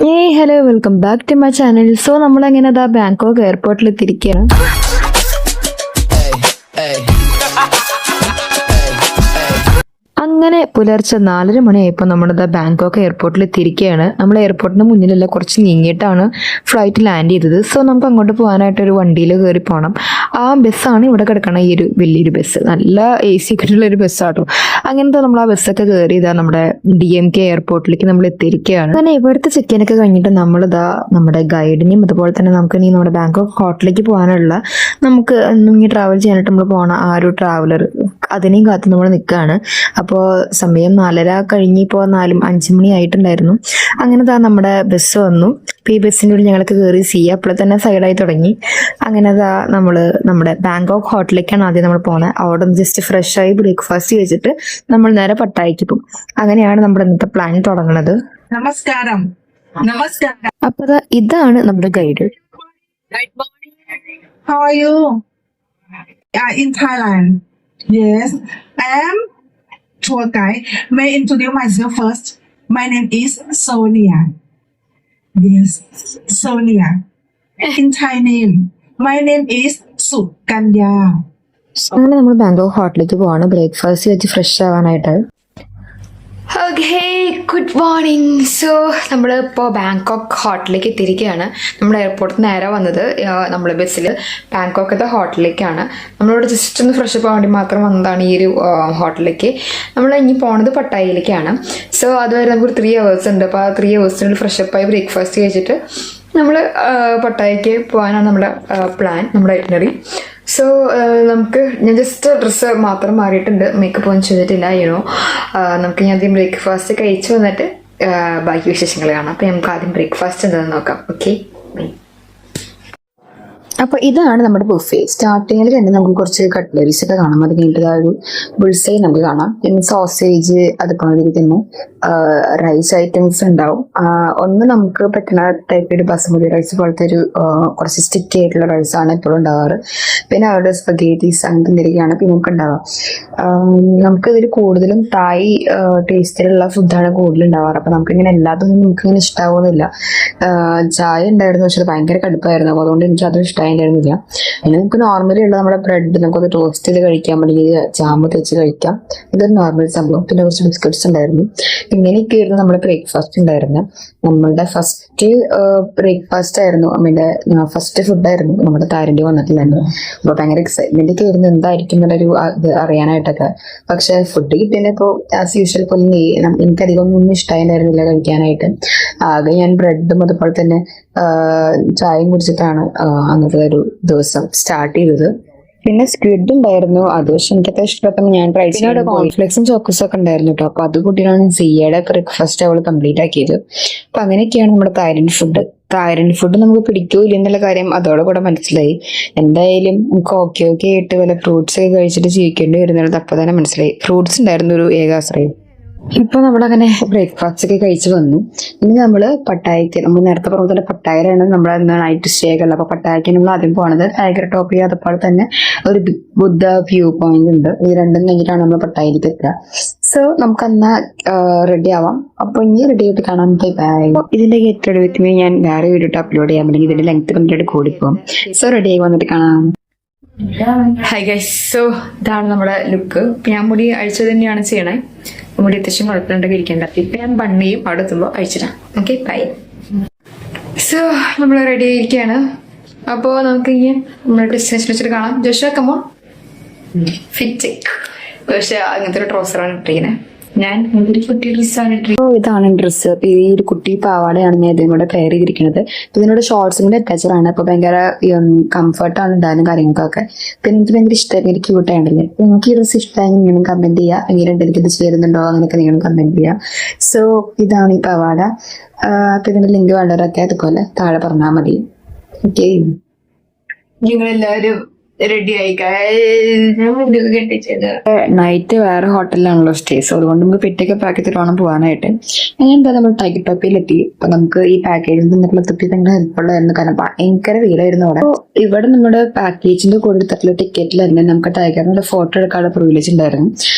Hello welcome back to my channel. So നമ്മളങ്ങനെ അതാ Bangkok എയർപോർട്ടിൽ എത്തിയിരിക്കുകയാണ്. അങ്ങനെ പുലർച്ചെ 4:30 മണിയായപ്പോൾ നമ്മളിതാ ബാങ്കോക്ക് എയർപോർട്ടിൽ എത്തിയിരിക്കുകയാണ്. നമ്മൾ എയർപോർട്ടിന് മുന്നിലല്ല, കുറച്ച് നീങ്ങിയിട്ടാണ് ഫ്ലൈറ്റ് ലാൻഡ് ചെയ്തത്. സോ നമുക്ക് അങ്ങോട്ട് പോകാനായിട്ട് ഒരു വണ്ടിയിൽ കയറി പോകണം. ആ ബസ്സാണ് ഇവിടെ കിടക്കണ, ഈ ഒരു വലിയൊരു ബസ്, നല്ല AC ഒക്കെ ഉള്ള ഒരു ബസ്സാട്ടോ. അങ്ങനത്തെ നമ്മൾ ആ ബസ്സൊക്കെ കയറി ഇതാ നമ്മുടെ DMK എയർപോർട്ടിലേക്ക് നമ്മൾ എത്തിയിരിക്കുകയാണ്. അങ്ങനെ ഇവിടുത്തെ ചെക്കിനൊക്കെ കഴിഞ്ഞിട്ട് നമ്മളിതാ നമ്മുടെ ഗൈഡിനെയും അതുപോലെ തന്നെ നമുക്ക് ഇനി നമ്മുടെ ബാങ്കോക്ക് ഹോട്ടലിലേക്ക് പോകാനുള്ള, നമുക്ക് ഇനി ട്രാവൽ ചെയ്യാനായിട്ട് നമ്മൾ പോകണം ആ ഒരു ട്രാവലർ, അതിനെയും കാത്ത് നമ്മൾ നിൽക്കുകയാണ്. അപ്പോൾ സമയം 4:30 കഴിഞ്ഞ് ഇപ്പോൾ 4-5 മണി ആയിട്ടുണ്ടായിരുന്നു. അങ്ങനെ നമ്മുടെ ബസ് വന്നു. അപ്പോൾ ഈ ബസ്സിൻ്റെ ഉള്ളിൽ ഞങ്ങൾക്ക് കയറി അപ്പോൾ തന്നെ സൈഡായി തുടങ്ങി. അങ്ങനെ നമ്മൾ നമ്മുടെ ബാങ്കോക്ക് ഹോട്ടലിലേക്കാണ് ആദ്യം നമ്മൾ പോകുന്നത്. അവിടെ നിന്ന് ജസ്റ്റ് ഫ്രഷായി ബ്രേക്ക്ഫാസ്റ്റ് കഴിച്ചിട്ട് നമ്മൾ നേരെ പട്ടായക്ക് പോകും. അങ്ങനെയാണ് നമ്മുടെ ഇന്നത്തെ പ്ലാൻ തുടങ്ങുന്നത്. നമസ്കാരം. അപ്പോൾ ഇതാണ് നമ്മുടെ guide. How are you? In Thailand. Yes, I am tour guide. May I introduce myself first? My name is Sonia. Yes, Sonia. In Thai name, my name is Sukanya. അങ്ങനെ നമ്മൾ ബാങ്കോക്ക് ഹോട്ടലിലേക്ക് പോവാണ് breakfast വെച്ച് fresh ആവാനായിട്ട്. Okay, good morning. So നമ്മളിപ്പോൾ Bangkok ഹോട്ടലിലേക്ക് എത്തിയിരിക്കുകയാണ്. നമ്മൾ എയർപോർട്ടിൽ നിന്ന് നേരെ വന്നത് നമ്മൾ ബസ്സിൽ ബാങ്കോക്കത്തെ ഹോട്ടലിലേക്കാണ്. നമ്മളിവിടെ ജസ്റ്റ് ഒന്ന് ഫ്രഷ് ആവാൻ വേണ്ടി മാത്രം വന്നതാണ് ഈ ഒരു ഹോട്ടലിലേക്ക്. നമ്മൾ ഇനി പോണത് പട്ടായയിലേക്കാണ്. സോ അതുവരെ നമുക്കൊരു 3 hours ഉണ്ട്. അപ്പോൾ ആ 3 hours ഫ്രഷപ്പായി ബ്രേക്ക്ഫാസ്റ്റ് കഴിച്ചിട്ട് നമ്മൾ പട്ടായയ്ക്ക് പോകാനാണ് നമ്മുടെ പ്ലാൻ, നമ്മുടെ ഐറ്റിനറി. സോ ഞാൻ ജസ്റ്റ് ഡ്രസ്സ് മാത്രം മാറിയിട്ടുണ്ട്, മേക്കപ്പ് ഒന്നും ചെയ്തിട്ടില്ല. നമുക്ക് ഞാൻ ആദ്യം ബ്രേക്ക്ഫാസ്റ്റ് കഴിച്ചു വന്നിട്ട് ബാക്കി വിശേഷങ്ങൾ കാണാം. അപ്പം നമുക്ക് ആദ്യം ബ്രേക്ക്ഫാസ്റ്റ് എന്താണെന്ന് നോക്കാം. ഓക്കെ, അപ്പോൾ ഇതാണ് നമ്മുടെ ബുഫേ. സ്റ്റാർട്ടിങ്ങിൽ തന്നെ നമുക്ക് കുറച്ച് കട്ട്ലറീസ് ഒക്കെ കാണാം. അത് കഴിഞ്ഞിട്ട് ആ ഒരു ബുൾസൈ നമുക്ക് കാണാം. പിന്നെ സോസേജ്, അതുപോലെ തന്നെ റൈസ് ഐറ്റംസ് ഉണ്ടാവും. ഒന്ന് നമുക്ക് പറ്റുന്ന ടൈപ്പ് ഒരു ബസുമതി റൈസ് പോലത്തെ ഒരു കുറച്ച് സ്റ്റിക്കി ആയിട്ടുള്ള റൈസാണ് എപ്പോഴും ഉണ്ടാവാറ്. പിന്നെ അവരുടെ സ്പഗേറ്റീസ് അങ്ങനത്തെ എന്തെങ്കിലുമൊക്കെയാണ് പിന്നെ നമുക്ക് ഉണ്ടാവുക. നമുക്കിതിൽ കൂടുതലും തായ് ടേസ്റ്റിലുള്ള ഫുഡാണ് കൂടുതൽ ഉണ്ടാവാറ്. അപ്പം നമുക്കിങ്ങനെ എല്ലാതൊന്നും നമുക്കിങ്ങനെ ഇഷ്ടാവുന്നില്ല. ചായ ഉണ്ടായിരുന്നു, പക്ഷെ അത് ഭയങ്കര കടുപ്പായിരുന്നു. അപ്പോൾ അതുകൊണ്ട് എനിക്ക് അതും ഇഷ്ടമായിരുന്നില്ല. പിന്നെ നമുക്ക് നോർമലി ഉള്ള നമ്മുടെ ബ്രെഡ് നമുക്കത് ടോസ്റ്റ് ചെയ്ത് കഴിക്കാം, അല്ലെങ്കിൽ ജാമ് തേച്ച് കഴിക്കാം. ഇതൊരു നോർമൽ സംഭവം. പിന്നെ കുറച്ച് ബിസ്ക്കറ്റ്സ് ഉണ്ടായിരുന്നു. ഇങ്ങനെയൊക്കെയായിരുന്നു നമ്മുടെ ബ്രേക്ക്ഫാസ്റ്റ് ഉണ്ടായിരുന്നത്. നമ്മളുടെ ഫസ്റ്റ് ബ്രേക്ക്ഫാസ്റ്റ് ആയിരുന്നു, ഫസ്റ്റ് ഫുഡായിരുന്നു നമ്മുടെ താരണ്ടി വന്നിട്ടുണ്ടായിരുന്നു. അപ്പോൾ ഭയങ്കര എക്സൈറ്റ്മെന്റ് ഒക്കെ ആയിരുന്നു എന്തായിരിക്കും എന്നുള്ളൊരു ഇത് അറിയാനായിട്ടൊക്കെ. പക്ഷെ ഫുഡ് കിട്ടിയപ്പോൾ ആസ് യൂഷ്വൽ പോലെ എനിക്കധികം ഒന്നും ഇഷ്ടമായിരുന്നില്ല കഴിക്കാനായിട്ട്. ആകെ ഞാൻ ബ്രെഡും അതുപോലെ തന്നെ ചായയും കുടിച്ചിട്ടാണ് അന്നത്തെ ഒരു ദിവസം സ്റ്റാർട്ട് ചെയ്തത്. പിന്നെ സ്ക്വിഡ് ഉണ്ടായിരുന്നു, അത് പക്ഷെ എനിക്കത്ര ഇഷ്ടപ്പെട്ടപ്പോൾ ഞാൻ ട്രൈ ചെയ്തു. കോൺഫ്ലെക്സും ചോക്കോസും ഒക്കെ ഉണ്ടായിരുന്നു കേട്ടോ. അപ്പൊ അത് കൂട്ടിയാണ് സിയയുടെ ബ്രേക്ക്ഫാസ്റ്റ് അവൾ കംപ്ലീറ്റ് ആക്കിയത്. അപ്പൊ അങ്ങനെയൊക്കെയാണ് നമ്മുടെ തായ്ലൻഡ് ഫുഡ്. തായ്ലൻഡ് ഫുഡ് നമുക്ക് പിടിക്കൂല എന്നുള്ള കാര്യം അതോടെ കൂടെ മനസ്സിലായി. എന്തായാലും നമുക്ക് ഓക്കെ ആയിട്ട് വല്ല ഫ്രൂട്ട്സ് ഒക്കെ കഴിച്ചിട്ട് ജീവിക്കേണ്ടി വരുന്നത് അപ്പൊ തന്നെ മനസ്സിലായി. ഫ്രൂട്ട്സ് ഉണ്ടായിരുന്നു ഒരു ഏകാശ്രയം. ഇപ്പൊ നമ്മളങ്ങനെ ബ്രേക്ക്ഫാസ്റ്റ് ഒക്കെ കഴിച്ചു വന്നു. ഇനി നമ്മള് പട്ടായക്ക്, നമ്മൾ നേരത്തെ പറഞ്ഞ തന്നെ പട്ടായയിലാണ് നമ്മുടെ നൈറ്റ് സ്റ്റേ ഒക്കെ ഉള്ളത്. അപ്പൊ പട്ടായക്ക് നമ്മൾ ആദ്യം പോണത് ടൈഗർ ടോപ്പി, അതുപോലെ തന്നെ ഒരു ബുദ്ധ വ്യൂ പോയിന്റ് ഉണ്ട്. ഈ രണ്ടും കഴിഞ്ഞിട്ടാണ് നമ്മൾ പട്ടായയിലേക്ക് എത്തുക. സോ നമുക്ക് എന്നാ റെഡി ആവാം. അപ്പൊ ഇനി റെഡി ആയിട്ട് കാണാൻ ബൈ. ഇതിന്റെ ഗെറ്റ് റെഡി വിത്ത് മീ ഞാൻ വേറെ വീഡിയോ അപ്ലോഡ് ചെയ്യാൻ പറ്റും, ഇതിന്റെ ലെങ്ത് കംപ്ലീറ്റ് കൂടിപ്പോകും. സോ റെഡി ആയി വന്നിട്ട് കാണാം. ഹായ് ഗൈസ്, സോ ഇതാണ് നമ്മുടെ ലുക്ക്. ഞാൻ മുടി അഴിച്ചത് തന്നെയാണ് ചെയ്യണേ. മുടി അത്യാവശ്യം കുഴപ്പമുണ്ടെങ്കിൽ ഇരിക്കേണ്ട. ഇപ്പൊ ഞാൻ ബണ്ണിയും അവിടെ എത്തുമ്പോൾ അഴിച്ചിടാം. Okay, bye. സോ നമ്മൾ റെഡി ആയിരിക്കുകയാണ്. അപ്പോൾ നമുക്ക് ഇനി നമ്മുടെ ഡെസ്റ്റിനേഷൻ വെച്ചിട്ട് കാണാം. ജോഷ കമോ ഫിറ്റ്. പക്ഷെ അങ്ങനത്തെ ഒരു ട്രൗസറാണ് ഇട്ടിരിക്കുന്നത്. ഞാൻ ഒരു കുട്ടി ഡ്രസ്സാണ് ഇട്ടിരിക്കുന്നത്. ഇതാണ് ഡ്രസ്സ്. ഈ ഒരു കുട്ടി പാവാടയാണ് ഞാൻ ഇതിനും കൂടെ പെയർ ചെയ്തിരിക്കുന്നത്. ഇതിനോട് ഷോർട്സും കൂടെ അറ്റാച്ചറാണ്. അപ്പൊ ഭയങ്കര കംഫർട്ടാണ് ഉണ്ടാകുന്ന കാര്യങ്ങൾക്കൊക്കെ. പിന്നെ എനിക്ക് ഭയങ്കര ഇഷ്ടമായി, എനിക്ക് ക്യൂട്ടായിട്ടില്ലേ. നിങ്ങൾക്ക് ഈ ഡ്രസ്സ് ഇഷ്ടമായി നിങ്ങളും കമന്റ് ചെയ്യുക. എങ്ങനെയുണ്ട്, എനിക്ക് ഇത് ചേരുന്നുണ്ടോ അങ്ങനെയൊക്കെ നിങ്ങളും കമന്റ് ചെയ്യുക. സോ ഇതാണ് ഈ പാവാട. അപ്പൊ ഇതിന്റെ ലിങ്ക് വേണ്ടവരൊക്കെ അതുപോലെ താഴെ പറഞ്ഞാൽ മതി. ഓക്കെ, നിങ്ങളെല്ലാവരും റെഡി ആയി നൈറ്റ് വേറെ ഹോട്ടലിലാണല്ലോ സ്റ്റേ. സോ അതുകൊണ്ട് നമുക്ക് പെട്ടിയൊക്കെ പാക്ക് ചെയ്തിട്ട് വേണം പോകാനായിട്ട്. അങ്ങനെ എന്താ നമ്മൾ ടൈഗർ ടോപ്പിയിലെത്തി. അപ്പൊ നമുക്ക് ഈ പാക്കേജിൽ നിന്നുള്ള തപ്പി ഭയങ്കര ഹെൽപ്ഫുള്ളായിരുന്നു. കാരണം ഭയങ്കര വീടായിരുന്നു അവിടെ. ഇവിടെ നമ്മുടെ പാക്കേജിന്റെ കൂടെ എടുത്തിട്ടുള്ള ടിക്കറ്റിൽ തന്നെ നമുക്ക് ടൈഗറിന്റെ ഫോട്ടോ എടുക്കാനുള്ള പ്രിവിലേജ് ഉണ്ടായിരുന്നു.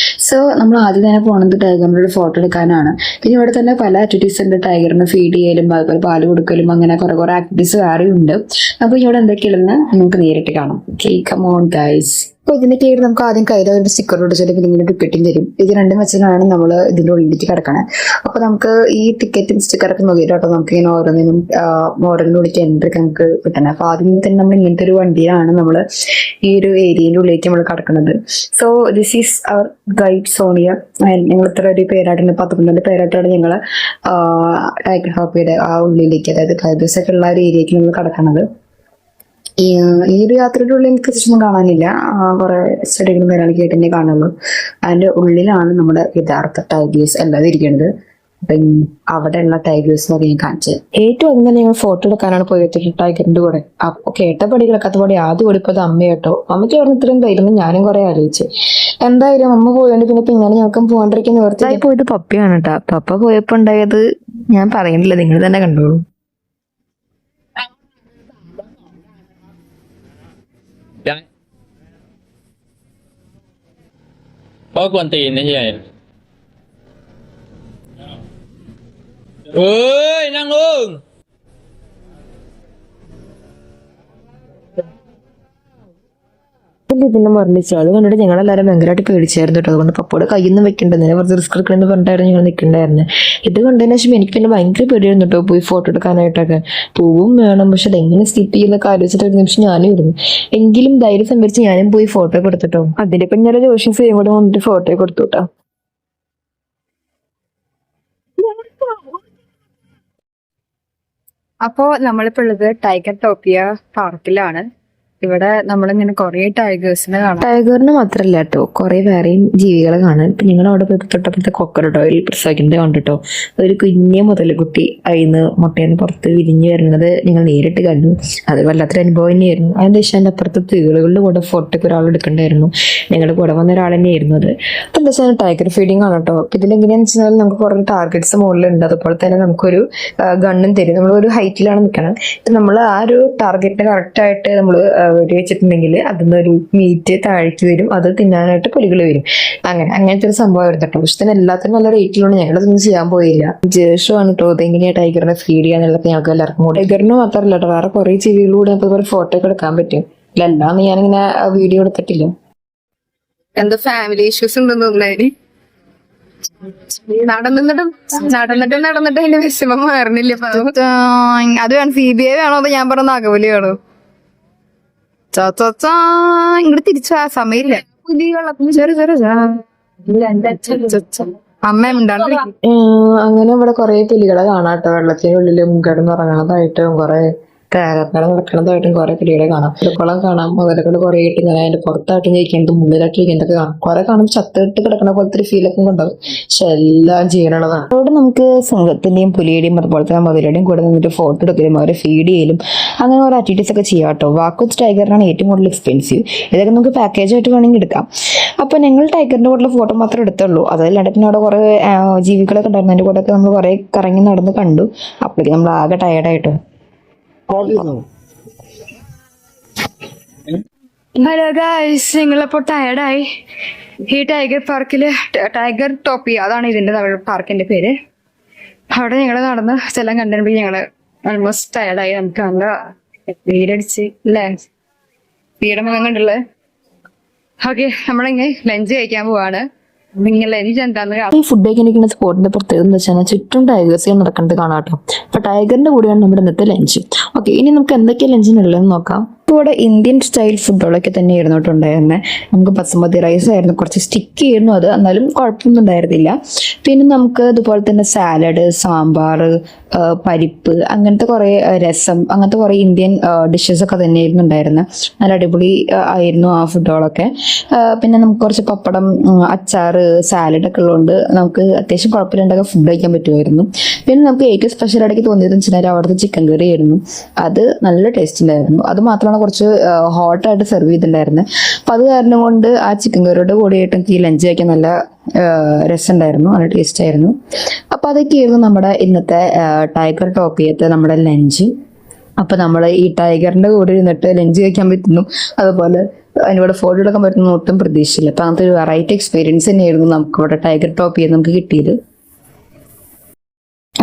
സോ നമ്മൾ ആദ്യം തന്നെ പോകുന്നത് ടൈഗറിന്റെ ഫോട്ടോ എടുക്കാനാണ്. പിന്നെ ഇവിടെ തന്നെ പല ആക്ടിവിറ്റീസ് ഉണ്ട്. ടൈഗറിന് ഫീഡ് ചെയ്യലും അതുപോലെ പാല് കൊടുക്കലും അങ്ങനെ കുറെ ആക്ടിവിറ്റീസ് വേറെ ഉണ്ട്. അപ്പൊ ഇവിടെ എന്തൊക്കെയാണെന്ന് നമുക്ക് നേരിട്ട് കാണാം. Come on guys. അപ്പോൾ ഇതിന്റെ കീഴിൽ നമുക്ക് ആദ്യം കയ്യിൽ ഒരു സ്റ്റിക്കർ ഒട്ടിച്ചിട്ട് പിന്നെ ഇങ്ങനെ ടിക്കറ്റും തരും. ഇത് രണ്ടും വെച്ചിട്ടാണ് നമ്മൾ ഇതിന്റെ ഉള്ളിലേക്ക് കിടക്കണത്. അപ്പൊ നമുക്ക് ഈ ടിക്കറ്റും സ്റ്റിക്കറൊക്കെ നോക്കിയിട്ടോ നമുക്ക് ഇങ്ങനെ ഓരോന്നിനും ഉള്ളിലേക്ക് എൻട്രി നമുക്ക് കിട്ടണം. അപ്പൊ ആദ്യം തന്നെ നമ്മൾ ഇങ്ങനത്തെ ഒരു വണ്ടിയിലാണ് നമ്മൾ ഈ ഒരു ഏരിയയുടെ ഉള്ളിലേക്ക് നമ്മൾ കിടക്കുന്നത്. So this is our guide Sonia. ഞങ്ങൾ ഇത്ര ഒരു പേരായിട്ടുണ്ട്, 11 പേരായിട്ടാണ് ഞങ്ങൾ ടൈഗർ ടോപ്പിയുടെ ആ ഉള്ളിലേക്ക്, അതായത് ടൈഗേഴ്സ് ഒക്കെ ഉള്ള ഒരു ഏരിയക്ക് നമ്മൾ കിടക്കുന്നത്. ഈ ഒരു യാത്രയുടെ ഉള്ളിൽ എനിക്ക് പ്രത്യേകിച്ചൊന്നും കാണാനില്ല. കുറെ സ്റ്റഡികളും പേരാളിക്ക് ആയിട്ട് തന്നെ കാണുള്ളൂ. അതിന്റെ ഉള്ളിലാണ് നമ്മുടെ യഥാർത്ഥ ടൈഗേഴ്സ് എല്ലാം ഇരിക്കുന്നത്. അപ്പം അവിടെയുള്ള ടൈഗേഴ്സ് ഒക്കെ ഞാൻ കാണിച്ചത്. ഏറ്റവും അധികം തന്നെ ഞങ്ങൾ ഫോട്ടോ എടുക്കാനാണ് പോയിട്ട് ടൈഗറിന്റെ കൂടെ. അപ്പൊ കേട്ടപടി കിടക്കാത്തപടി ആദ്യം ഓടിപ്പത് അമ്മ കേട്ടോ. അമ്മയ്ക്ക് പറഞ്ഞ ഇത്രയും ധൈര്യം ഞാനും കുറെ ആലോചിച്ച്. എന്തായാലും അമ്മ പോയതുകൊണ്ട് പിന്നെ പിന്നാലെ ഞങ്ങൾക്ക് പോകാണ്ടിരിക്കുന്ന ഓർത്തായി പോയിട്ട് പപ്പയാണ് കേട്ടോ. പപ്പ പോയപ്പോ ഉണ്ടായത് ഞാൻ പറയുന്നില്ല, നിങ്ങൾ തന്നെ കണ്ടോളൂ. Có quần tiền đấy vậy. Ơi, năng luôn. ഇതിനെ മറന്നിച്ചു. അത് കണ്ടിട്ട് ഞങ്ങളെല്ലാവരും ഭയങ്കരമായിട്ട് പേടിച്ചായിരുന്നു കേട്ടോ. അതുകൊണ്ട് പപ്പോടെ കയ്യൊന്നും വെക്കണ്ടെന്ന് കുറച്ച് റിസ്ക് എടുക്കണമെന്ന് പറഞ്ഞിട്ടായിരുന്നു ഞങ്ങൾ നിൽക്കണ്ടായിരുന്നു. ഇത് കണ്ടതിന് ശേഷം എനിക്ക് പിന്നെ ഭയങ്കര പേടിയായിരുന്നു കേട്ടോ പോയി ഫോട്ടോ എടുക്കാനായിട്ടൊക്കെ. പൂവും വേണം, പക്ഷെ അതെങ്ങനെ സ്കിപ്പ് ചെയ്യുന്നൊക്കെ ആലോചിച്ചിട്ട് ഒരു നിമിഷം ഞാനും ഇരുന്നു. എങ്കിലും ധൈര്യം സംഭരിച്ച് ഞാനും പോയി ഫോട്ടോ കൊടുത്തിട്ടോ. അതിന്റെ പിന്നാലെ ജോഷി സേയും കൂടെ വന്നിട്ട് ഫോട്ടോ കൊടുത്തു കേട്ടോ. അപ്പോ നമ്മളിപ്പോ ഉള്ളത് ടൈഗർ ടോപ്പിയ പാർക്കിലാണ്. ഇവിടെ നമ്മളിങ്ങനെ കുറെ ടൈഗേഴ്സിനെ കാണാം. ടൈഗറിന് മാത്രല്ല കേട്ടോ, കുറെ വേറെയും ജീവികളെ കാണാൻ. ഇപ്പൊ ഞങ്ങൾ അവിടെ പോയി തൊട്ടപ്പുറത്തെ കൊക്കറോയിൽ പ്രസവിക്കുന്നത് കണ്ടിട്ടോ. ഒരു കുഞ്ഞ മുതലുകുട്ടി അതിന്ന് മുട്ടയെന്ന് പുറത്ത് വിരിഞ്ഞു വരുന്നത് ഞങ്ങൾ നേരിട്ട് കണ്ടു. അത് വല്ലാത്തൊരു അനുഭവം തന്നെയായിരുന്നു. അതിന്റെ ശേഷം അതിന്റെ അപ്പുറത്തെ തീകളുടെ കൂടെ ഫോട്ടോയ്ക്ക് ഒരാൾ എടുക്കണ്ടായിരുന്നു. ഞങ്ങളുടെ കൂടെ വന്ന ഒരാൾ തന്നെയായിരുന്നു അത്. അപ്പൊ എന്താ വെച്ചാൽ ടൈഗർ ഫീഡിങ് ആണ് കേട്ടോ. അപ്പൊ ഇതിലെങ്ങനെയാന്ന് വെച്ചാൽ നമുക്ക് കുറെ ടാർഗറ്റ്സ് മുകളിലുണ്ട്. അതുപോലെ തന്നെ നമുക്കൊരു ഗണ്ണും തരും. നമ്മൾ ഒരു ഹൈറ്റിലാണ് നിൽക്കണം. നമ്മൾ ആ ഒരു ടാർഗറ്റിന് കറക്റ്റ് ആയിട്ട് നമ്മൾ വെച്ചിട്ടുണ്ടെങ്കിൽ അതിന്ന് ഒരു മീറ്റ് താഴ്ത്തി വരും. അത് തിന്നാനായിട്ട് പുലികൾ വരും. അങ്ങനത്തെ ഒരു സംഭവം വരുന്നുണ്ടോ. പക്ഷെ തന്നെ എല്ലാത്തിനും നല്ല റേറ്റിലാണ്. ഞങ്ങളതൊന്നും ചെയ്യാൻ പോയില്ല. ജേഷമാണ് കേട്ടോ ഇതെങ്ങനെയാ ടൈഗറിനെ ഫീഡ് ചെയ്യാന്നുള്ളത് ഞങ്ങൾക്ക് എല്ലാവർക്കും കൂടെ. ടൈഗറിന് മാത്രമല്ല കേട്ടോ, വേറെ കുറെ ജീവികളൂടെ നമുക്ക് ഫോട്ടോ ഒക്കെ എടുക്കാൻ പറ്റും. എല്ലാം ഞാനിങ്ങനെ വീഡിയോ എടുത്തിട്ടില്ല. എന്തോ ഫാമിലി ഇഷ്യൂസ് ഉണ്ടെന്ന് തോന്നുന്നു. നടന്നിട്ട് അതിന്റെ വിഷമം മാറുന്നില്ല. അത് വേണം CBI വേണോ അതോ ഞാൻ പറഞ്ഞ നാഗവലി വേണോ? ഇങ്ങോട്ട് തിരിച്ചു ആ സമയമില്ല. അമ്മ ഉണ്ടാണ്ട് അങ്ങനെ ഇവിടെ കുറെ പുലികളെ കാണാട്ടോ. വെള്ളത്തിനുള്ളിലും കിടന്നുറങ്ങണതായിട്ടും കുറെ തേരപ്പേടെ നടക്കണതായിട്ടും കുറെ പിടികളെ കാണാം. കുളം കാണാം. മുതലകൾ കുറെ ഇട്ട് ഇങ്ങനെ അതിന്റെ പുറത്തായിട്ട് കഴിക്കുന്നത് മുന്നിലായിട്ട് കഴിക്കുന്നതൊക്കെ കാണാം. കുറെ കാണുമ്പോൾ ചത്തിട്ട് കിടക്കണ പോലത്തെ ഒരു ഫീലൊക്കെ ഉണ്ടാവും. പക്ഷെ എല്ലാം ചെയ്യണതാണ്. അവിടെ നമുക്ക് സിംഹത്തിന്റെയും പുലിയുടെയും അതുപോലെ തന്നെ മുതലുടെയും കൂടെ നിന്നിട്ട് ഫോട്ടോ എടുക്കലും അവരെ ഫീഡ് ചെയ്യലും അങ്ങനെ ഓരോ ആക്ടിവിറ്റീസ് ഒക്കെ ചെയ്യാം കേട്ടോ. വാക്കോത്ത് ടൈഗറിനാണ് ഏറ്റവും കൂടുതൽ എക്സ്പെൻസീവ്. ഇതൊക്കെ നമുക്ക് പാക്കേജ് ആയിട്ട് വേണമെങ്കിൽ എടുക്കാം. അപ്പൊ ഞങ്ങൾ ടൈഗറിന്റെ കൂടെ ഫോട്ടോ മാത്രമേ എടുത്തുള്ളൂ. അതല്ലാണ്ട് പിന്നെ അവിടെ കുറെ ജീവികളൊക്കെ ഉണ്ടായിരുന്നു. അതിന്റെ കൂടെ ഒക്കെ നമ്മൾ കുറെ കറങ്ങി നടന്ന് കണ്ടു. അപ്പോഴേക്കും നമ്മൾ ആകെ ടയർഡായിട്ടോ. Hello guys, ഞങ്ങളപ്പോ ടയർഡായി. ഈ ടൈഗർ പാർക്കില് ടൈഗർ ടോപ്പി അതാണ് ഇതിന്റെ പാർക്കിന്റെ പേര്. അവിടെ ഞങ്ങള് നടന്ന് സ്ഥലം കണ്ടപ്പോൾ ഞങ്ങള് ഓൾമോസ്റ്റ് ടയർഡായി. നമുക്ക് നല്ല വീടടിച്ച് അല്ലേ, വീടമുഖം കണ്ടുള്ളത്. ഓക്കെ, നമ്മളിങ്ങനെ ലഞ്ച് കഴിക്കാൻ പോവാണ്. ഈ ഫുഡ് കഴിക്കാൻ സ്പോട്ടിന്റെ പ്രത്യേകത എന്ന് വെച്ചാൽ ചുറ്റും ടൈഗേഴ്സ് നടക്കുന്നത് കാണാട്ടോ. അപ്പൊ ടൈഗറിന്റെ കൂടെയാണ് നമ്മുടെ ഇന്നത്തെ ലഞ്ച്. ഓക്കെ, ഇനി നമുക്ക് എന്തൊക്കെയാ ലഞ്ചിനുള്ളതെന്ന് നോക്കാം. ഇവിടെ ഇന്ത്യൻ സ്റ്റൈൽ ഫുഡുകളൊക്കെ തന്നെ ഇരുന്നിട്ടുണ്ടായിരുന്നത്. നമുക്ക് ബസുമതി റൈസ് ആയിരുന്നു, കുറച്ച് സ്റ്റിക്ക് ചെയ്യുന്നു. അത് എന്നാലും കുഴപ്പമൊന്നും ഉണ്ടായിരുന്നില്ല. പിന്നെ നമുക്ക് അതുപോലെ തന്നെ സാലഡ്, സാമ്പാർ, പരിപ്പ്, അങ്ങനത്തെ കുറെ രസം, അങ്ങനത്തെ കുറെ ഇന്ത്യൻ ഡിഷസ് ഒക്കെ തന്നെയായിരുന്നു ഉണ്ടായിരുന്നത്. നല്ല അടിപൊളി ആയിരുന്നു ആ ഫുഡുകളൊക്കെ. പിന്നെ നമുക്ക് കുറച്ച് പപ്പടം, അച്ചാറ്, സാലഡ് ഒക്കെ ഉള്ളതുകൊണ്ട് നമുക്ക് അത്യാവശ്യം കുഴപ്പമില്ലാണ്ടൊക്കെ ഫുഡ് കഴിക്കാൻ പറ്റുമായിരുന്നു. പിന്നെ നമുക്ക് ഏറ്റവും സ്പെഷ്യൽ ആയിട്ട് തോന്നിയതെന്ന് വെച്ചാൽ അവിടുത്തെ ചിക്കൻ കറി ആയിരുന്നു. അത് നല്ല ടേസ്റ്റ് ഉണ്ടായിരുന്നു. അത് മാത്രമാണ് കുറച്ച് ഹോട്ടായിട്ട് സെർവ് ചെയ്തിട്ടുണ്ടായിരുന്നു. അപ്പം അത് കാരണം കൊണ്ട് ആ ചിക്കൻ കറിയുടെ കൂടെയായിട്ട് എനിക്ക് ലഞ്ച് കഴിക്കാൻ നല്ല രസമുണ്ടായിരുന്നു, നല്ല ടേസ്റ്റ് ആയിരുന്നു. അപ്പം അതൊക്കെയായിരുന്നു നമ്മുടെ ഇന്നത്തെ ടൈഗർ ടോപ്പിയത്തെ നമ്മുടെ ലഞ്ച്. അപ്പം നമ്മൾ ഈ ടൈഗറിന്റെ കൂടെ ഇരുന്നിട്ട് ലഞ്ച് കഴിക്കാൻ പറ്റുന്നു, അതുപോലെ അതിനോട് ഫോട്ടോ എടുക്കാൻ പറ്റുന്ന ഒട്ടും പ്രതീക്ഷയില്ല. അപ്പം അങ്ങനത്തെ ഒരു വെറൈറ്റി എക്സ്പീരിയൻസ് തന്നെയായിരുന്നു നമുക്ക് ഇവിടെ ടൈഗർ ടോപ്പിയ നമുക്ക് കിട്ടിയത്.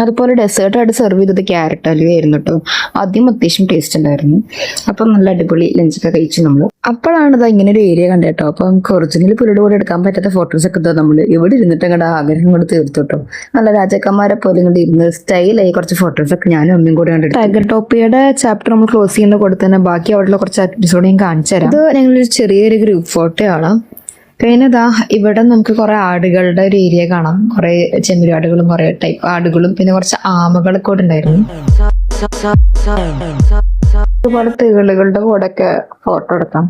അതുപോലെ ഡെസേർട്ടായിട്ട് സെർവ് ചെയ്തത് ക്യാരറ്റ് ഹൽവയായിരുന്നു കേട്ടോ. ആദ്യം അത്യാവശ്യം ടേസ്റ്റ് ഉണ്ടായിരുന്നു. അപ്പം നല്ല അടിപൊളി ലഞ്ചൊക്കെ കഴിച്ചു നമ്മൾ. അപ്പോഴാണ് ഇത് ഇങ്ങനെ ഒരു ഏരിയ കണ്ടത് കേട്ടോ. അപ്പം നമുക്ക് ഒറിജിനൽ പുള്ളിയുടെ കൂടെ എടുക്കാൻ പറ്റാത്ത ഫോട്ടോസൊക്കെ ഇതാ നമ്മൾ ഇവിടെ ഇരുന്നിട്ട് അങ്ങോട്ട് ആഗ്രഹം കൊണ്ട് തീർത്തു കേട്ടോ. നല്ല രാജാക്കന്മാരെ പോലെ ഇങ്ങോട്ട് ഇരുന്ന് സ്റ്റൈലായി കുറച്ച് ഫോട്ടോസൊക്കെ ഞാനും അമ്മയും കൂടെ കണ്ടിട്ട്. ടൈഗർ ടോപ്പിയുടെ ചാപ്റ്റർ നമ്മൾ ക്ലോസ് ചെയ്യുന്ന കൂടെ തന്നെ ബാക്കി അവിടെയുള്ള കുറച്ച് എപ്പിസോഡ് ഞാൻ കാണിച്ചു തരാം. ഇത് ഞങ്ങളൊരു ചെറിയൊരു ഗ്രൂപ്പ് ഫോട്ടോ ആണ്. പിന്നെ ഇതാ ഇവിടെ നമുക്ക് കുറെ ആടുകളുടെ ഒരു ഏരിയ കാണാം. കുറെ ചെമ്മരിയാടുകളും കുറെ ടൈപ്പ് ആടുകളും പിന്നെ കുറച്ച് ആമകളൊക്കെ കൂടെ ഉണ്ടായിരുന്നു. ഒരുപാട് തേളുകളുടെ കൂടെ ഒക്കെ ഫോട്ടോ എടുക്കാം.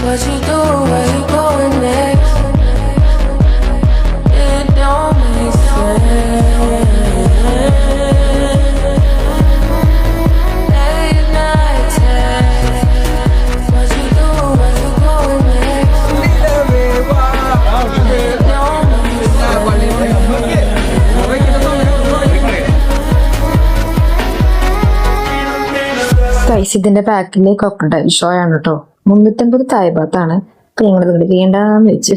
What you do, where you going next? It don't make sense. Late night text. What you do, where you going next? It don't make guys, ഇതിന്റെ പാക്കിലെ ക്രൊക്കഡൈൽ ഷോ ആണ് കേട്ടോ. 350 തായ്ബാത്താണ്. അപ്പൊ ഞങ്ങൾ ഇവിടെ വേണ്ടാന്ന് വെച്ചു.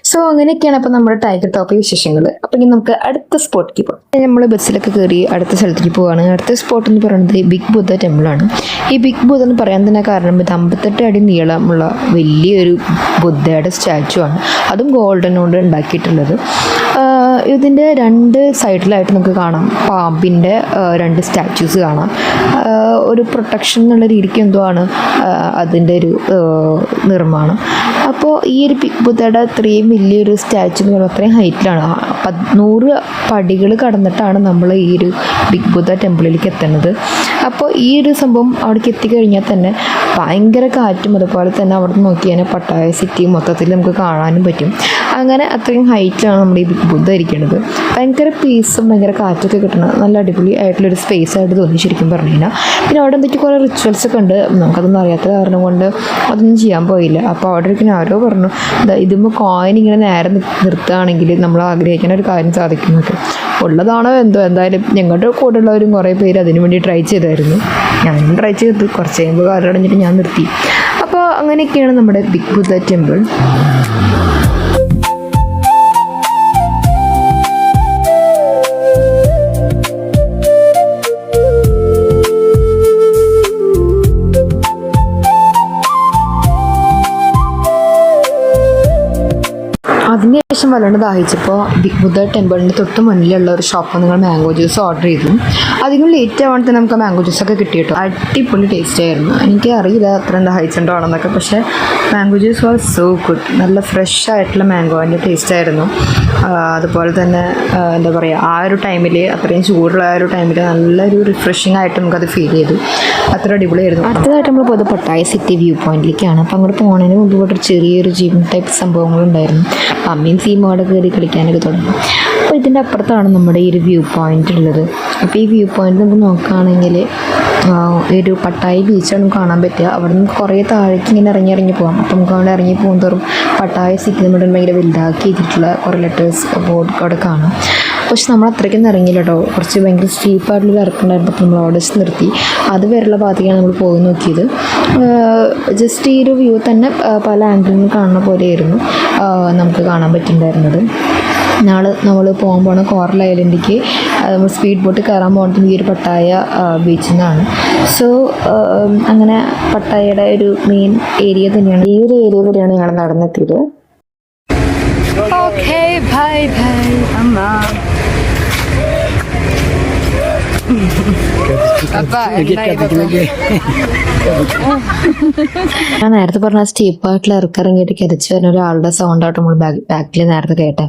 സോ അങ്ങനെയൊക്കെയാണ് അപ്പൊ നമ്മുടെ ടൈഗർ ടോപ്പ് വിശേഷങ്ങൾ. അപ്പൊ ഇനി നമുക്ക് അടുത്ത സ്പോട്ടിലേക്ക് പോകാം. നമ്മൾ ബസ്സിലൊക്കെ കയറി അടുത്ത സ്ഥലത്തേക്ക് പോവാണ്. അടുത്ത സ്പോട്ട് എന്ന് പറയുന്നത് ബിഗ് ബുദ്ധ ടെമ്പിൾ ആണ്. ഈ ബിഗ് ബുദ്ധ എന്ന് പറയാൻ തന്നെ കാരണം ഇത് 58 അടി നീളമുള്ള വലിയൊരു ബുദ്ധയുടെ സ്റ്റാച്ചു ആണ്. അതും ഗോൾഡൻ കൊണ്ട് ഉണ്ടാക്കിയിട്ടുള്ളത്. ഇതിൻ്റെ 2 സൈഡിലായിട്ട് നമുക്ക് കാണാം പാമ്പിൻ്റെ 2 സ്റ്റാച്യൂസ് കാണാം. ഒരു പ്രൊട്ടക്ഷൻ എന്നുള്ള രീതിക്ക് എന്തോ ആണ് അതിൻ്റെ ഒരു നിർമ്മാണം. അപ്പോൾ ഈ ഒരു ബിഗ് ബുദ്ധയുടെ അത്രയും വലിയൊരു സ്റ്റാച്ചു എന്ന് പറയുമ്പോൾ അത്രയും ഹൈറ്റിലാണ്. 100 പടികൾ കടന്നിട്ടാണ് നമ്മൾ ഈ ഒരു ബിഗ് ബുദ്ധ ടെമ്പിളിലേക്ക് എത്തുന്നത്. അപ്പോൾ ഈ ഒരു സംഭവം അവിടേക്ക് എത്തിക്കഴിഞ്ഞാൽ തന്നെ ഭയങ്കര കാറ്റും അതുപോലെ തന്നെ അവിടെ നിന്ന് നോക്കിയാൽ പട്ടായ സിറ്റി മൊത്തത്തിൽ നമുക്ക് കാണാനും പറ്റും. അങ്ങനെ അത്രയും ഹൈറ്റിലാണ് നമ്മുടെ ഈ ബിഗ് ബുദ്ധ ഇരിക്കുന്നത്. ഭയങ്കര പീസും ഭയങ്കര കാറ്റൊക്കെ കിട്ടണം നല്ല അടിപൊളി ആയിട്ടുള്ളൊരു സ്പേസ് ആയിട്ട് തോന്നി ശരിക്കും പറഞ്ഞു കഴിഞ്ഞാൽ. പിന്നെ അവിടെ എന്തൊക്കെ കുറേ റിച്വൽസ് ഒക്കെ ഉണ്ട്, നമുക്കതൊന്നും അറിയാത്ത കാരണം കൊണ്ട് അതൊന്നും ചെയ്യാൻ പോയില്ല. അപ്പോൾ അവിടെ ഇരിക്കുന്ന ആരോ പറഞ്ഞു ഇതുമ്പോൾ കോയിൻ ഇങ്ങനെ നേരെ നിർത്തുകയാണെങ്കിൽ നമ്മൾ ആഗ്രഹിക്കുന്ന ഒരു കാര്യം സാധിക്കുന്നൊക്കെ ഉള്ളതാണോ എന്തോ. എന്തായാലും ഞങ്ങളുടെ കൂടെ ഉള്ളവരും കുറേ പേര് അതിനു വേണ്ടി ട്രൈ ചെയ്തായിരുന്നു. ഞാനും ട്രൈ ചെയ്ത് കുറച്ച് കഴിയുമ്പോൾ കാര്യം അടഞ്ഞിട്ട് ഞാൻ നിർത്തി. അപ്പോൾ അങ്ങനെയൊക്കെയാണ് നമ്മുടെ ബിഗ് ബുദ്ധ ടെമ്പിൾ. അതിനുശേഷം വല്ലാണ്ട് ദാഹിച്ചപ്പോൾ ബിഗ് ബുദ്ധ ടെമ്പിളിൻ്റെ തൊട്ട് മുന്നിലുള്ള ഒരു ഷോപ്പിൽ നിങ്ങൾ മാംഗോ ജ്യൂസ് ഓർഡർ ചെയ്തു. അധികം ലേറ്റ് ആവാൻ തന്നെ നമുക്ക് മാംഗോ ജ്യൂസൊക്കെ കിട്ടിയിട്ടോ. അടിപൊളി ടേസ്റ്റ് ആയിരുന്നു. എനിക്ക് അറിയില്ല അത്രയും ദാഹിച്ചിട്ടുണ്ടോണെന്നൊക്കെ, പക്ഷേ mango juice was so good. നല്ല ഫ്രഷ് ആയിട്ടുള്ള മാംഗോൻ്റെ ടേസ്റ്റ് ആയിരുന്നു. അതുപോലെ തന്നെ എന്താ പറയുക, ആ ഒരു ടൈമിൽ അത്രയും ചൂടുള്ള ആ ഒരു ടൈമിൽ നല്ലൊരു റിഫ്രഷിംഗ് ആയിട്ട് നമുക്കത് ഫീൽ ചെയ്തു. അത്ര അടിപൊളിയായിരുന്നു. അടുത്തതായിട്ട് നമ്മൾ പോയത് പട്ടായ സിറ്റി വ്യൂ പോയിന്റിലേക്കാണ്. അപ്പോൾ അങ്ങോട്ട് പോകുന്നതിന് മുമ്പ് ഒരു ചെറിയൊരു ജിം ടൈപ്പ് സംഭവങ്ങളുണ്ടായിരുന്നു. അമ്മയും സീമും അവിടെ കയറി കളിക്കാനൊക്കെ തുടങ്ങി. അപ്പോൾ ഇതിൻ്റെ അപ്പുറത്താണ് നമ്മുടെ ഈ ഒരു വ്യൂ പോയിന്റ് ഉള്ളത്. അപ്പോൾ ഈ വ്യൂ പോയിന്റ് നമുക്ക് നോക്കുകയാണെങ്കിൽ ഒരു പട്ടായ ബീച്ചാണ് നമുക്ക് കാണാൻ പറ്റുക. അവിടെ നിന്ന് കുറേ താഴേക്ക് ഇങ്ങനെ ഇറങ്ങി പോകാം. അപ്പോൾ നമുക്ക് അവിടെ ഇറങ്ങി പോകും തോറും പട്ടായ സിറ്റി നമ്മുടെ ഭയങ്കര വലുതാക്കി ചെയ്തിട്ടുള്ള കുറേ ലെറ്റേഴ്സ് ബോർഡ് അവിടെ കാണാം. പക്ഷെ നമ്മൾ അത്രയ്ക്കൊന്നും ഇറങ്ങിയില്ല കേട്ടോ. കുറച്ച് ഭയങ്കര സ്റ്റീപ്പായിട്ടുള്ള ഇറക്കുണ്ടായിരുന്നു. അപ്പോൾ നമ്മൾ അവിടെ നിർത്തി. അത് വരെയുള്ള ഭാഗത്തേക്കാണ് നമ്മൾ പോയി നോക്കിയത്. ജസ്റ്റ് ഈ ഒരു വ്യൂ തന്നെ പല ആംഗിളിൽ നിന്ന് കാണുന്ന പോലെയായിരുന്നു നമുക്ക് കാണാൻ പറ്റുന്നുണ്ടായിരുന്നത്. നമ്മൾ പോകാൻ പോണ കോറൽ ഐലൻഡിലേക്ക് നമ്മൾ സ്പീഡ് ബോട്ട് കയറാൻ പോകുന്നത് ഈ ഒരു പട്ടായ ബീച്ചിൽ നിന്നാണ്. സോ അങ്ങനെ പട്ടായയുടെ ഒരു മെയിൻ ഏരിയ തന്നെയാണ്. ഈ ഒരു ഏരിയ വരെയാണ് ഞങ്ങൾ നടന്നെത്തിയത്. ഓക്കേ, ബൈ ബൈ അമ്മ. ഞാൻ നേരത്തെ പറഞ്ഞ സ്റ്റീപ്പായിട്ടുള്ള ഇറക്കിറങ്ങിയിട്ട് കിതച്ച് വരുന്ന ഒരാളുടെ സൗണ്ടായിട്ട് നമ്മൾ ബാക്കിൽ നേരത്തെ കേട്ടെ.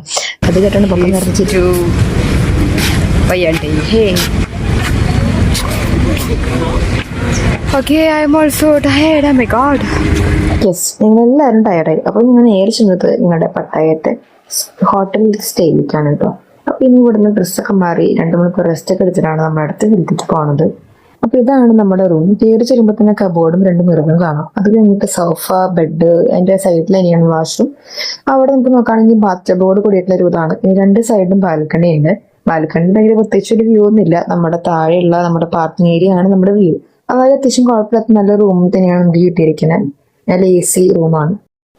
അത് കേട്ടാണ് പൊക്കം നിറച്ചിട്ടു വയ്യാണ്ടേ. Okay, I am also tired. Oh my god. Yes, നിങ്ങളെല്ലാവരും ടയർഡായി. അപ്പോൾ നിങ്ങൾ നേരെ ചെന്നത് നിങ്ങളുടെ പട്ടായത്തെ ഹോട്ടലിൽ സ്റ്റേയിലേക്കാണ് കേട്ടോ. അപ്പോൾ ഇനി ഇവിടുന്ന് ഡ്രസ്സൊക്കെ മാറി 2 മണിക്കൂർ റെസ്റ്റ് ഒക്കെ എടുത്തിട്ടാണ് നമ്മൾ അടുത്ത് വീട്ടിലേക്ക് പോകുന്നത്. അപ്പോൾ ഇതാണ് നമ്മുടെ റൂം. കയറി ചെല്ലുമ്പോൾ തന്നെ കബോർഡും 2 മിററും കാണാം. അത് കഴിഞ്ഞിട്ട് സോഫ, ബെഡ്, അതിൻ്റെ സൈഡിൽ തന്നെയാണ് വാഷ്റൂം. അവിടെ നമുക്ക് നോക്കുകയാണെങ്കിൽ ബാത്ത് ടബോട് കൂടിയിട്ടുള്ള ഒരു ഇതാണ്. 2 സൈഡിലും ബാൽക്കണി ഉണ്ട്. ബാൽക്കണിയുടെ ഭയങ്കര പ്രത്യേകിച്ച് ഒരു വ്യൂ ഒന്നുമില്ല. നമ്മുടെ താഴെയുള്ള നമ്മുടെ പാർക്കിംഗ് ഏരിയ ആണ് നമ്മുടെ വ്യൂ. അതായത് അത്യാവശ്യം കുഴപ്പമില്ലാത്ത നല്ല റൂം തന്നെയാണ് നമുക്ക് കിട്ടിയിരിക്കുന്നത്. നല്ല AC റൂമാണ്.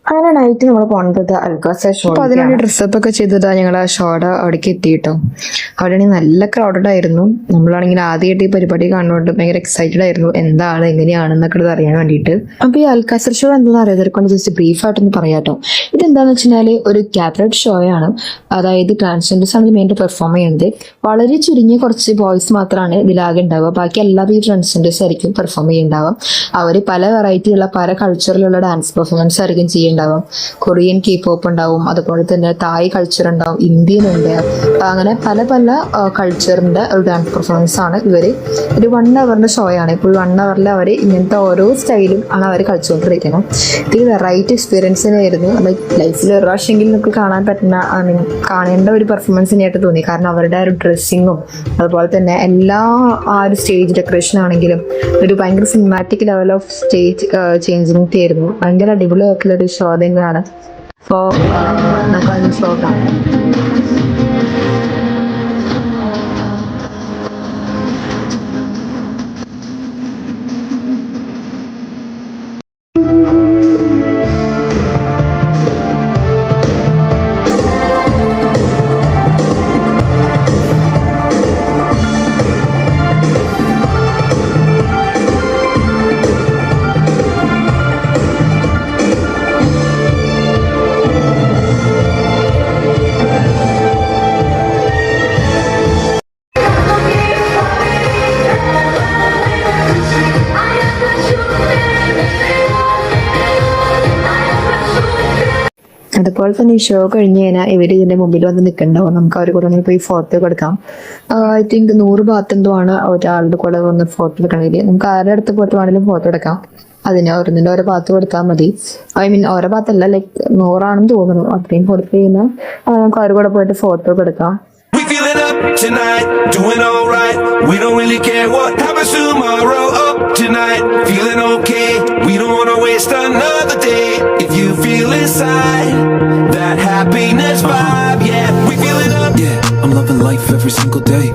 അങ്ങനെ നൈറ്റ് നമ്മൾ പോകുന്നത് അൽക്കാസ ഷോ. അപ്പോൾ അതിനുവേണ്ടി ഡ്രസ്സപ്പ് ഒക്കെ ചെയ്തതാ ഞങ്ങൾ ആ ഷോയുടെ അവിടേക്ക് എത്തിയിട്ടോ. അവിടെയാണെങ്കിൽ നല്ല ക്രൗഡഡ് ആയിരുന്നു. നമ്മളാണെങ്കിൽ ആദ്യമായിട്ട് ഈ പരിപാടി കാണുന്നതുകൊണ്ട് ഭയങ്കര എക്സൈറ്റഡ് ആയിരുന്നു, എന്താണ് എങ്ങനെയാണെന്നൊക്കെ അറിയാൻ വേണ്ടിയിട്ട്. അപ്പോൾ ഈ അൽക്കാസർ ഷോ എന്താണെന്ന് അറിയാതെ ജസ്റ്റ് ബ്രീഫായിട്ടൊന്ന് പറയാട്ടോ. ഇതെന്താണെന്ന് വെച്ച് കഴിഞ്ഞാൽ ഒരു ക്യാബററ്റ് ഷോ ആണ്. അതായത് ട്രാൻസ്ജെൻഡേഴ്സ് ആണ് മെയിനായിട്ട് പെർഫോം ചെയ്യുന്നത്. വളരെ ചുരുങ്ങിയ കുറച്ച് ബോയ്സ് മാത്രമാണ് ഇതിലാകെ ഉണ്ടാവുക. ബാക്കി എല്ലാവരും ഈ ട്രാൻസ്ജെൻഡേഴ്സ് ആയിരിക്കും പെർഫോം ചെയ്യുന്നുണ്ടാവുക. അവർ പല വെറൈറ്റിയുള്ള പല കൾച്ചറിലുള്ള ഡാൻസ് പെർഫോമൻസ് ആയിരിക്കും ചെയ്യുന്നുണ്ടാവും. കൊറിയൻ K-pop ഉണ്ടാവും, അതുപോലെ തന്നെ തായ് കൾച്ചർ ഉണ്ടാവും, ഇന്ത്യൻ ഉണ്ട്. അങ്ങനെ പല പല കൾച്ചറിന്റെ ഒരു ഡാൻസ് പെർഫോമൻസ് ആണ് ഇവര്. ഒരു 1 അവറിന്റെ ഷോ ആണ്. ഇപ്പോൾ 1 അവറിൽ അവർ ഇങ്ങനത്തെ ഓരോ സ്റ്റൈലും ആണ് അവർ കളിച്ചുകൊണ്ടിരിക്കുന്നത്. ഇത് വെറൈറ്റി എക്സ്പീരിയൻസ് തന്നെയായിരുന്നു. ലൈഫിൽ ഒരു പ്രാവശ്യമെങ്കിലും നമുക്ക് കാണാൻ പറ്റുന്ന കാണേണ്ട ഒരു പെർഫോമൻസ് തന്നെയായിട്ട് തോന്നി. കാരണം അവരുടെ ഒരു ഡ്രസ്സിങ്ങും അതുപോലെ തന്നെ എല്ലാ ആ ഒരു സ്റ്റേജ് ഡെക്കറേഷൻ ആണെങ്കിലും ഒരു ഭയങ്കര cinematic level of stage changing ആയിരുന്നു. ഭയങ്കര അടിപൊളിയായിട്ടുള്ള ഒരു ഷോ തന്നെയാണ്. അപ്പോൾ നമുക്ക് അതിന് ഷോ കാണാം. അതുപോലെ തന്നെ ഈ ഷോ കഴിഞ്ഞ് കഴിഞ്ഞാൽ ഇവർ ഇതിന്റെ മുമ്പിൽ വന്ന് നിൽക്കണ്ടാവും. നമുക്ക് അവർ കൂടെ പോയി ഫോട്ടോ ഒക്കെ എടുക്കാം. ഐ തിങ്ക് 100 ബാത്ത് എന്തോ ആണ് ഒരാളുടെ കൂടെ വന്ന് ഫോട്ടോ എടുക്കണമെങ്കിൽ. നമുക്ക് ആരുടെ അടുത്ത് പോയിട്ട് വേണമെങ്കിലും ഫോട്ടോ എടുക്കാം. അതിന് ഓരോന്നിന്റെ ഓരോ ഭാഗത്ത് കൊടുത്താൽ മതി. ഐ മീൻ ഓരോ ഭാഗത്തല്ല, ലൈക്ക് 100 ആണെന്ന് തോന്നുന്നു. അത്രയും കൊടുത്തു കഴിഞ്ഞാൽ നമുക്ക് അവരുടെ കൂടെ പോയിട്ട് ഫോട്ടോ ഒക്കെ എടുക്കാം. We feeling up tonight, doing alright. We don't really care what happens tomorrow. Up tonight, feeling okay. We don't wanna waste another day. If you feel inside that happiness vibe, yeah, we feeling up. Yeah, I'm loving life every single day.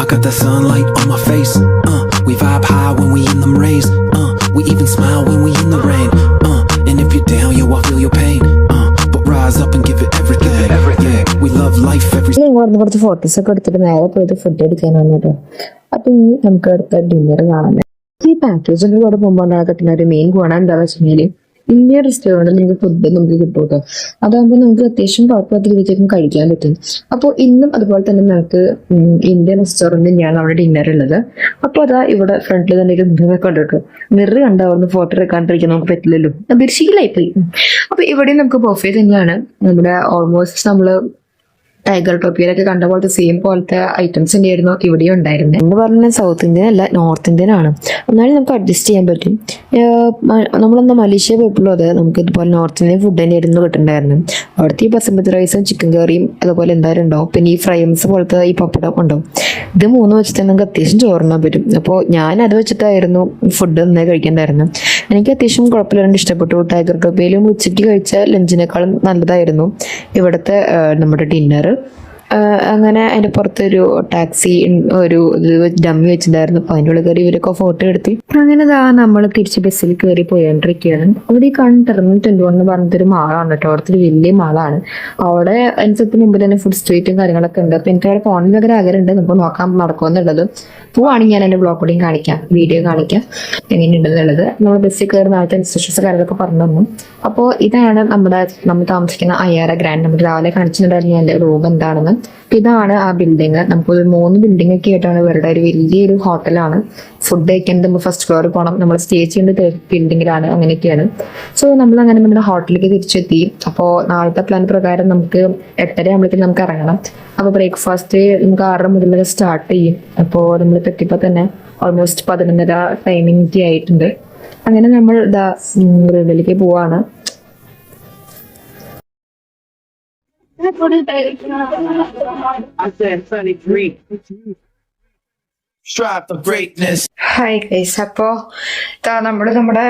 I got that sunlight on my face. We vibe high when we in them rays. We even smile when we in the rain. And if you're down, yo, I feel your pain. But rise up and give it everything. Yeah, we love life every. ഇങ്ങോട്ട് കുറച്ച് photos ഒക്കെ എടുത്തിട്ട് നേരെ പോയിട്ട് food അടിക്കാനാണ് കേട്ടോ. അപ്പൊ ഇനി നമുക്ക് അടുത്ത ഡിന്നർ കാണാൻ. ഈ പാക്കേജിന്റെ കൂടെ പോകുമ്പോൾ കിട്ടുന്ന ഒരു മെയിൻ ഗുണം എന്താണെന്ന് വെച്ച് കഴിഞ്ഞാല് ഇന്ത്യൻ റെസ്റ്റോറൻറ്റിൽ നിങ്ങൾക്ക് ഫുഡ് നമുക്ക് കിട്ടും കേട്ടോ. അതാകുമ്പോൾ നമുക്ക് അത്യാവശ്യം കുഴപ്പമില്ലാത്ത രീതിക്കും കഴിക്കാൻ പറ്റും. അപ്പോൾ ഇന്നും അതുപോലെ തന്നെ നമുക്ക് ഇന്ത്യൻ റെസ്റ്റോറൻറ്റിൽ ഞാൻ അവിടെ ഡിന്നർ ഉള്ളത്. അപ്പോൾ അതാ ഇവിടെ ഫ്രണ്ടിൽ തന്നെ ഒരു മിറർ കണ്ടിട്ടു. മിറർ കണ്ട അവിടുന്ന് ഫോട്ടോ എടുക്കാണ്ടിരിക്കാൻ നമുക്ക് പറ്റില്ലല്ലോ, അതൊരു ശീലമായിപ്പോയി. അപ്പോൾ ഇവിടെയും നമുക്ക് ബൊഫേ തന്നെയാണ്. നമ്മുടെ ഓൾമോസ്റ്റ് നമ്മള് ടൈഗർ ടോപ്പിയിലൊക്കെ കണ്ട പോലത്തെ സെയിം പോലത്തെ ഐറ്റംസ് തന്നെയായിരുന്നു ഇവിടെയും ഉണ്ടായിരുന്നത്. എന്ന് പറഞ്ഞാൽ സൗത്ത് ഇന്ത്യൻ അല്ല, നോർത്ത് ഇന്ത്യൻ ആണ്. എന്നാലും നമുക്ക് അഡ്ജസ്റ്റ് ചെയ്യാൻ പറ്റും. നമ്മളെന്താ മലേഷ്യ പോയപ്പോഴും അത് നമുക്ക് ഇതുപോലെ നോർത്ത് ഇന്ത്യൻ ഫുഡ് തന്നെയായിരുന്നു കിട്ടുന്നുണ്ടായിരുന്നു. അവിടുത്തെ ഈ ബസുമതി റൈസും ചിക്കൻ കറിയും അതുപോലെ എന്തായാലും ഉണ്ടാവും. പിന്നെ ഈ ഫ്രൈംസ് പോലത്തെ ഈ പപ്പടം ഉണ്ടാവും. ഇത് 3 വെച്ചിട്ട് നമുക്ക് അത്യാവശ്യം ചോറിനാൻ പറ്റും. അപ്പോൾ ഞാൻ അത് വെച്ചിട്ടായിരുന്നു ഫുഡ് നന്നായി കഴിക്കേണ്ടായിരുന്നു. എനിക്ക് അത്യാവശ്യം കുഴപ്പമില്ലാണ്ട് ഇഷ്ടപ്പെട്ടു. ടൈഗർ ടോപ്പിയിലും ഉച്ചയ്ക്ക് കഴിച്ച ലഞ്ചിനേക്കാളും നല്ലതായിരുന്നു ഇവിടുത്തെ നമ്മുടെ ഡിന്നർ. അങ്ങനെ അതിന്റെ പുറത്തൊരു ടാക്സി ഒരു ഡമ്മി വെച്ചിട്ടുണ്ടായിരുന്നു. അപ്പൊ അതിൻ്റെ ഉള്ളിൽ കയറി ഇവരൊക്കെ ഫോട്ടോ എടുത്ത് അങ്ങനെ നമ്മൾ തിരിച്ച് ബസ്സിൽ കയറി പോയോണ്ടിരിക്കുകയാണ്. അവിടെ ഈ ടെർമിനൽ 21 എന്ന് പറഞ്ഞിട്ടൊരു മാളാണ് കേട്ടോ. അവിടുത്തെ ഒരു വലിയ മാളാണ്. അവിടെ അതിനകത്ത് മുമ്പിൽ തന്നെ ഫുഡ് സ്ട്രീറ്റും കാര്യങ്ങളൊക്കെ ഉണ്ട്. അപ്പൊ എനിക്ക് അവിടെ പോകണമെന്ന് ഭയങ്കര ആഗ്രഹമുണ്ട്. നമുക്ക് നോക്കാൻ നടക്കുമെന്നുള്ളത്. പോവാണെങ്കിൽ ഞാൻ എൻ്റെ ബ്ലോഗ് കൂടിയും കാണിക്കാം, വീഡിയോ കാണിക്കാം എങ്ങനെയുണ്ടെന്നുള്ളത്. നമ്മൾ ബസ്സിൽ കയറുന്ന ആദ്യത്തെ ഇൻസ്ട്രക്ഷൻസ് കാര്യങ്ങളൊക്കെ പറഞ്ഞു തന്നു. അപ്പോൾ ഇതാണ് നമ്മൾ താമസിക്കുന്ന അയ്യാര ഗ്രാൻഡ്. നമ്മൾ രാവിലെ കാണിച്ചിട്ടുണ്ടായിരുന്നു എൻ്റെ റൂം എന്താണെന്ന്. ഇതാണ് ആ ബിൽഡിങ്. നമുക്കൊരു 3 ബിൽഡിംഗ് ഒക്കെ ആയിട്ടാണ് ഇവരുടെ ഒരു വലിയൊരു ഹോട്ടലാണ്. ഫുഡ് കഴിക്കുന്നത് നമ്മൾ ഫസ്റ്റ് ഫസ്റ്റ് ഫ്ലോറിൽ പോകണം, നമ്മൾ സ്റ്റേ ചെയ്യുന്നത് ബിൽഡിങ്ങിലാണ്, അങ്ങനെയൊക്കെയാണ്. സോ നമ്മൾ അങ്ങനെ നമ്മുടെ ഹോട്ടലിലേക്ക് തിരിച്ചെത്തി. അപ്പോൾ നാളത്തെ പ്ലാൻ പ്രകാരം നമുക്ക് 8:30 ആകുമ്പോഴേക്കും നമുക്ക് ഇറങ്ങണം. അപ്പോൾ ബ്രേക്ക്ഫാസ്റ്റ് നമുക്ക് 6 മുതൽ സ്റ്റാർട്ട് ചെയ്യും. അപ്പോൾ നമ്മൾ എത്തിയപ്പോൾ തന്നെ ഓൾമോസ്റ്റ് 11:30 ടൈമിംഗ് ആയിട്ടുണ്ട്. അങ്ങനെ നമ്മൾ റൂമിലേക്ക് പോവാണ്. Strive for greatness. Hi guys, അപ്പോ നമ്മുടെ നമ്മുടെ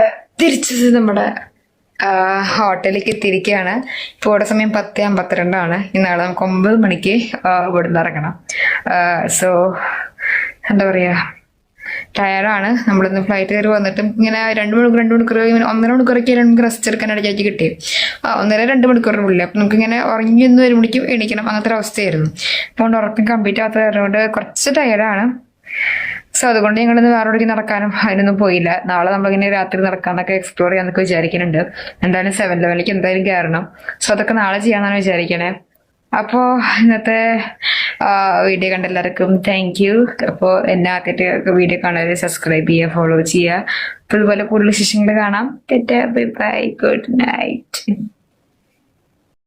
ഹോട്ടലിലേക്ക് എത്തിയിരിക്കുകയാണ്. ഇപ്പോൾ ഇവിടെ സമയം 10:52 ഇന്നാളെ നമുക്ക് 9 മണിക്ക് ഇവിടെ നിന്ന് ഇറങ്ങണം. സോ എന്താ പറയാ, ടയർഡാണ്. നമ്മളിന്ന് ഫ്ലൈറ്റ് കയറി വന്നിട്ടും ഇങ്ങനെ 2 മണിക്കൂർ 1.5 മണിക്കൂറൊക്കെ നമുക്ക് റെസ്റ്റ് എടുക്കാൻ ഇടയ്ക്ക് കിട്ടി. 1.5-2 മണിക്കൂറിനുള്ളിൽ. അപ്പം നമുക്ക് ഇങ്ങനെ ഉറങ്ങി ഒന്ന് വരുമ്പോഴേക്കും എണീക്കണം, അങ്ങനത്തെ ഒരു അവസ്ഥയായിരുന്നു. അതുകൊണ്ട് ഉറക്കം കംപ്ലീറ്റ് ആകാത്തതുകൊണ്ട് കുറച്ച് ടയർഡാണ്. സോ അതുകൊണ്ട് ഞങ്ങളിന്ന് വേറെ എവിടേക്ക് നടക്കാനും അതിനൊന്നും പോയില്ല. നാളെ നമ്മളിങ്ങനെ രാത്രി നടക്കാനൊക്കെ എക്സ്പ്ലോർ ചെയ്യാനൊക്കെ വിചാരിക്കുന്നുണ്ട്. എന്തായാലും 7-11 എന്തായാലും കയറണം. സോ അതൊക്കെ നാളെ ചെയ്യാന്നാണ് വിചാരിക്കണേ. അപ്പോൾ ഇന്നത്തെ വീഡിയോ കണ്ട എല്ലാവർക്കും താങ്ക് യു. അപ്പോൾ എന്നെ ആദ്യമായിട്ട് വീഡിയോ കാണാതെ സബ്സ്ക്രൈബ് ചെയ്യുക, ഫോളോ ചെയ്യുക. അപ്പോൾ ഇതുപോലെ കൂടുതൽ വിശേഷങ്ങൾ കാണാം. Bye bye, good night.